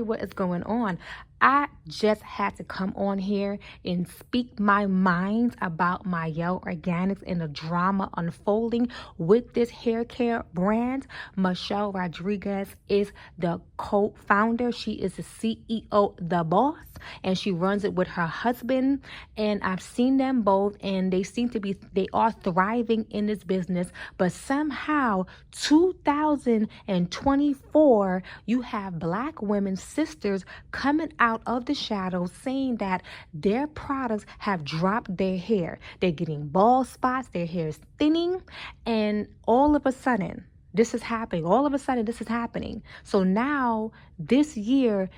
What is going on? I just had to come on here and speak my mind about Mielle Organics and the drama unfolding with this hair care brand. Mielle Rodriguez is the co-founder. She is the CEO, the boss, and she runs it with her husband. And I've seen them both, and they are thriving in this business. But somehow 2024, you have Black women, sisters, coming out of the shadows saying that their products have dropped their hair. They're getting bald spots, their hair is thinning, and all of a sudden this is happening. This is happening. So now this year,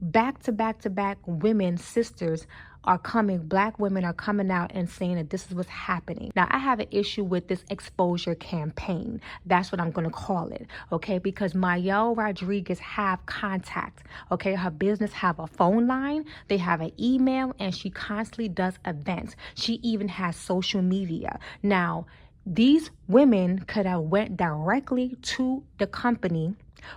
back to back women, sisters are coming, Black women are coming out and saying that this is what's happening. Now, I have an issue with this exposure campaign. That's what I'm going to call it, okay? Because Mielle Rodriguez have contact, okay? Her business have a phone line, they have an email, and she constantly does events. She even has social media. Now, these women could have went directly to the company,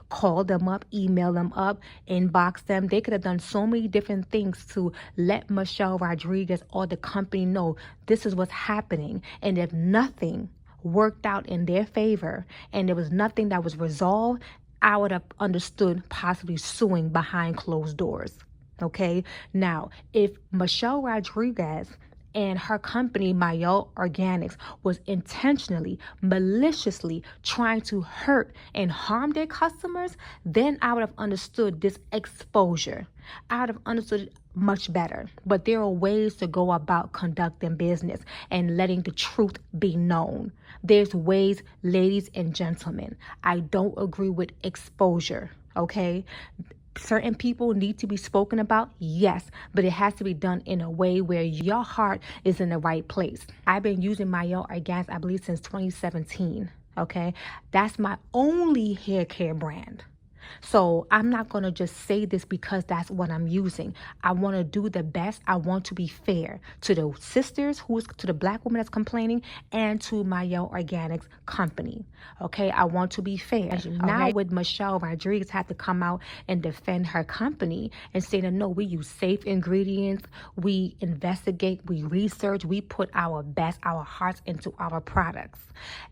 call them up, email them up, inbox them. They could have done so many different things to let Mielle Rodriguez or the company know this is what's happening. And if nothing worked out in their favor and there was nothing that was resolved, I would have understood possibly suing behind closed doors. Okay? Now, if Mielle Rodriguez and her company, Mielle Organics, was intentionally, maliciously trying to hurt and harm their customers, then I would have understood this exposure. I would have understood it much better. But there are ways to go about conducting business and letting the truth be known. There's ways, ladies and gentlemen. I don't agree with exposure, okay? Certain people need to be spoken about, yes, but it has to be done in a way where your heart is in the right place. I've been using Mielle Organics, I believe, since 2017, okay? That's my only hair care brand. So I'm not going to just say this because that's what I'm using. I want to do the best. I want to be fair to the sisters, to the Black woman that's complaining, and to Mielle Organics company. Okay, I want to be fair. Okay. Now with Mielle Rodriguez had to come out and defend her company and say that no, we use safe ingredients, we investigate, we research, we put our best, our hearts into our products.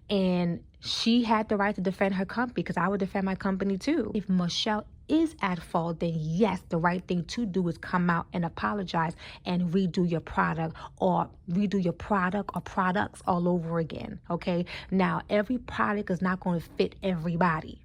And she had the right to defend her company because I would defend my company too. If Mielle is at fault, then yes, the right thing to do is come out and apologize and redo your product or products all over again, okay? Now, every product is not going to fit everybody.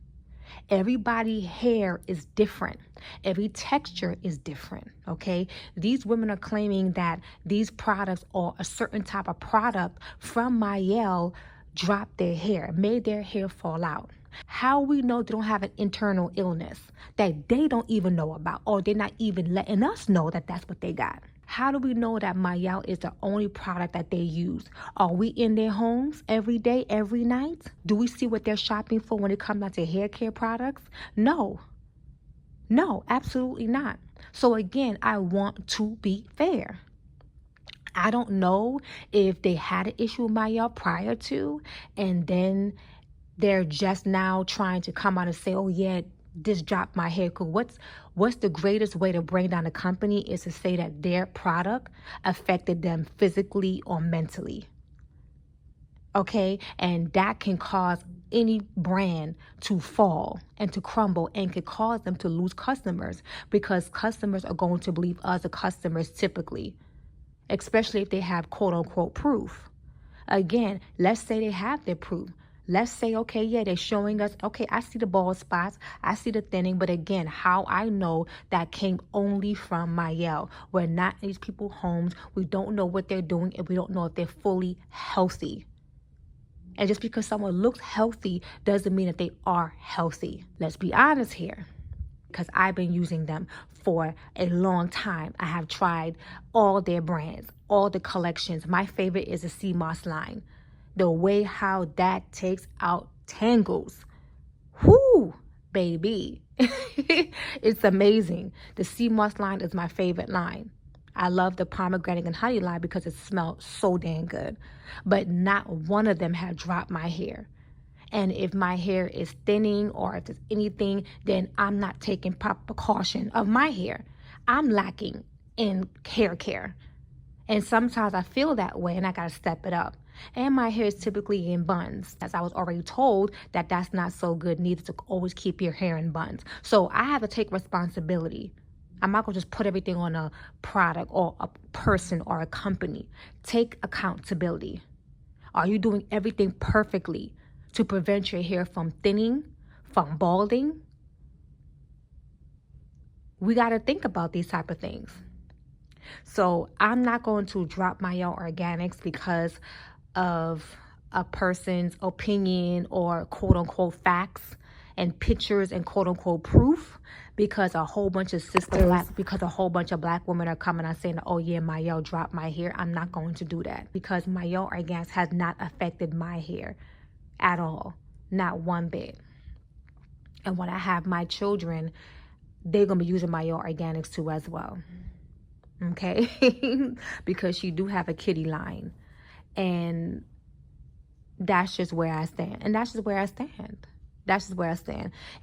Everybody's hair is different. Every texture is different, okay? These women are claiming that these products or a certain type of product from Mielle dropped their hair, made their hair fall out. How we know they don't have an internal illness that they don't even know about, or they're not even letting us know that that's what they got? How do we know that Mielle is the only product that they use? Are we in their homes every day, every night? Do we see what they're shopping for when it comes down to hair care products? No, absolutely not. So again, I want to be fair. I don't know if they had an issue with Mielle prior to, and then they're just now trying to come out and say, oh yeah, this dropped my hair. What's the greatest way to bring down a company is to say that their product affected them physically or mentally. Okay, and that can cause any brand to fall and to crumble and could cause them to lose customers because customers are going to believe other customers typically, especially if they have quote-unquote proof. Again, let's say they have their proof. Let's say, okay, yeah, they're showing us, okay, I see the bald spots, I see the thinning, but again, how I know that came only from Mielle. We're not in these people's homes. We don't know what they're doing, and we don't know if they're fully healthy. And just because someone looks healthy doesn't mean that they are healthy. Let's be honest here. Because I've been using them for a long time. I have tried all their brands, all the collections. My favorite is the MOST line. The way how that takes out tangles. Whoo, baby. It's amazing. The MOST line is my favorite line. I love the pomegranate and honey line because it smells so dang good. But not one of them had dropped my hair. And if my hair is thinning or if there's anything, then I'm not taking proper precaution of my hair. I'm lacking in hair care. And sometimes I feel that way and I got to step it up. And my hair is typically in buns. As I was already told that that's not so good neither, to always keep your hair in buns. So I have to take responsibility. I'm not going to just put everything on a product or a person or a company. Take accountability. Are you doing everything perfectly to prevent your hair from thinning, from balding? We got to think about these type of things. So I'm not going to drop Mielle Organics because of a person's opinion or quote unquote facts and pictures and quote unquote proof, because a whole bunch of black women are coming out saying, oh yeah, Mielle dropped my hair. I'm not going to do that, because Mielle Organics has not affected my hair at all, not one bit. And when I have my children, they're gonna be using Mielle Organics too as well. Okay, because she do have a kitty line, and that's just where I stand.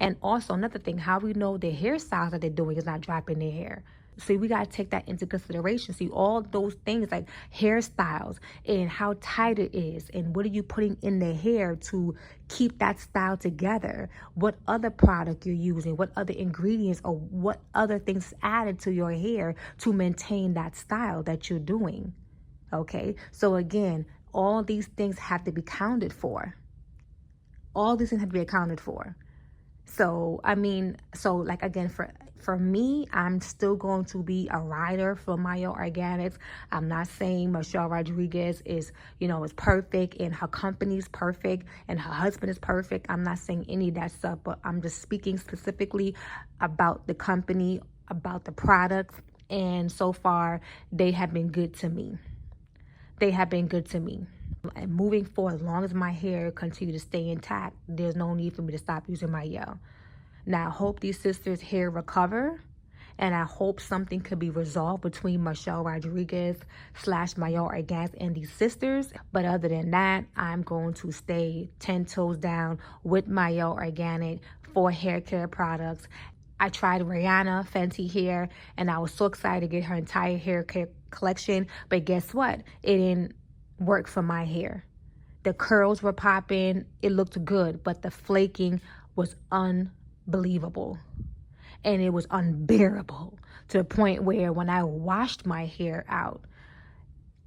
And also another thing, how we know the hairstyles that they're doing is not dropping their hair. See, we got to take that into consideration. See, all those things like hairstyles and how tight it is and what are you putting in the hair to keep that style together, what other product you're using, what other ingredients or what other things added to your hair to maintain that style that you're doing. Okay, so again, all these things have to be accounted for. So, I mean, like again, for me, I'm still going to be a rider for Mielle Organics. I'm not saying Michelle Rodriguez is perfect and her company's perfect and her husband is perfect. I'm not saying any of that stuff, but I'm just speaking specifically about the company, about the products, and so far, they have been good to me. And moving forward, as long as my hair continue to stay intact, there's no need for me to stop using Mielle. Now, I hope these sisters' hair recover, and I hope something could be resolved between Michelle Rodriguez / Mielle Organics and these sisters. But other than that, I'm going to stay 10 toes down with Mielle Organic for hair care products. I tried Rihanna Fenty hair, and I was so excited to get her entire hair care collection. But guess what? It didn't work for my hair. The curls were popping. It looked good, but the flaking was unbelievable. And it was unbearable to the point where when I washed my hair out,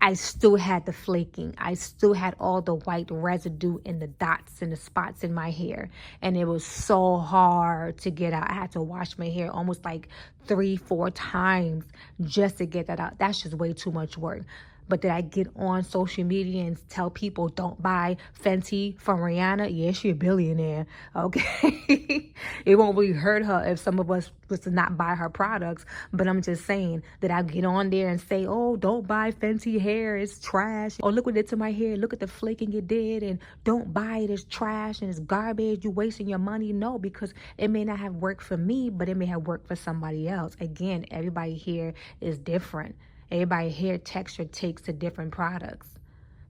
I still had the flaking. I still had all the white residue and the dots and the spots in my hair. And it was so hard to get out. I had to wash my hair almost like 3-4 times just to get that out. That's just way too much work. But did I get on social media and tell people don't buy Fenty from Rihanna? Yeah, she a billionaire, okay? It won't really hurt her if some of us was to not buy her products. But I'm just saying that I get on there and say, oh, don't buy Fenty hair, it's trash. Oh, look what it did to my hair. Look at the flaking it did. And don't buy it, it's trash and it's garbage. You're wasting your money. No, because it may not have worked for me, but it may have worked for somebody else. Again, everybody here is different. Everybody hair texture takes to different products.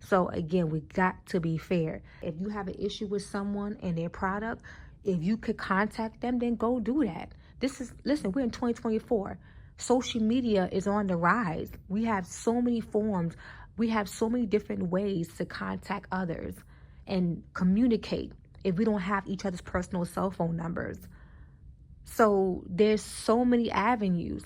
So again, we got to be fair. If you have an issue with someone and their product, if you could contact them, then go do that. Listen, we're in 2024. Social media is on the rise. We have so many forms. We have so many different ways to contact others and communicate if we don't have each other's personal cell phone numbers. So there's so many avenues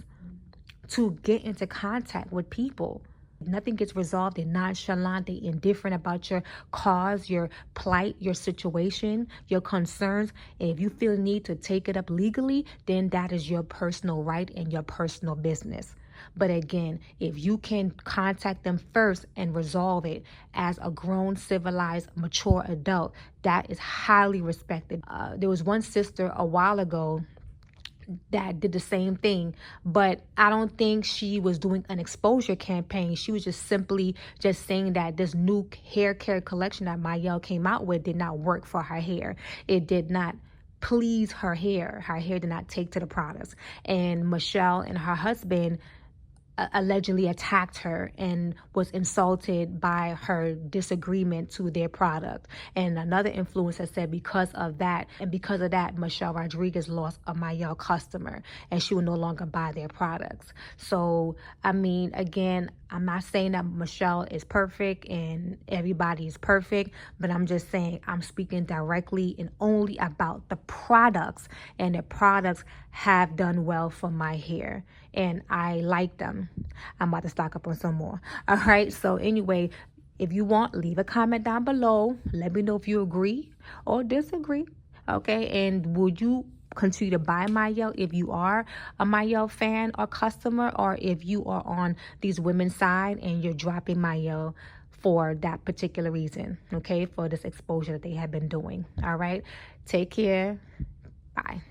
to get into contact with people. Nothing gets resolved in nonchalant, they indifferent about your cause, your plight, your situation, your concerns. And if you feel the need to take it up legally, then that is your personal right and your personal business. But again, if you can contact them first and resolve it as a grown, civilized, mature adult, that is highly respected. There was one sister a while ago that did the same thing, but I don't think she was doing an exposure campaign. She was just simply just saying that this new hair care collection that Mielle came out with did not work for her hair. It did not please her hair. Her hair did not take to the products. And Michelle and her husband allegedly attacked her and was insulted by her disagreement to their product. And another influencer said because of that, Michelle Rodriguez lost a Mielle customer and she will no longer buy their products. So, I mean, again, I'm not saying that Michelle is perfect and everybody is perfect, but I'm just saying I'm speaking directly and only about the products, and the products have done well for my hair and I like them. I'm about to stock up on some more. All right. So anyway, if you want, leave a comment down below. Let me know if you agree or disagree. Okay. And would you continue to buy Mielle if you are a Mielle fan or customer, or if you are on these women's side and you're dropping Mielle for that particular reason, okay, for this exposure that they have been doing. All right. Take care. Bye.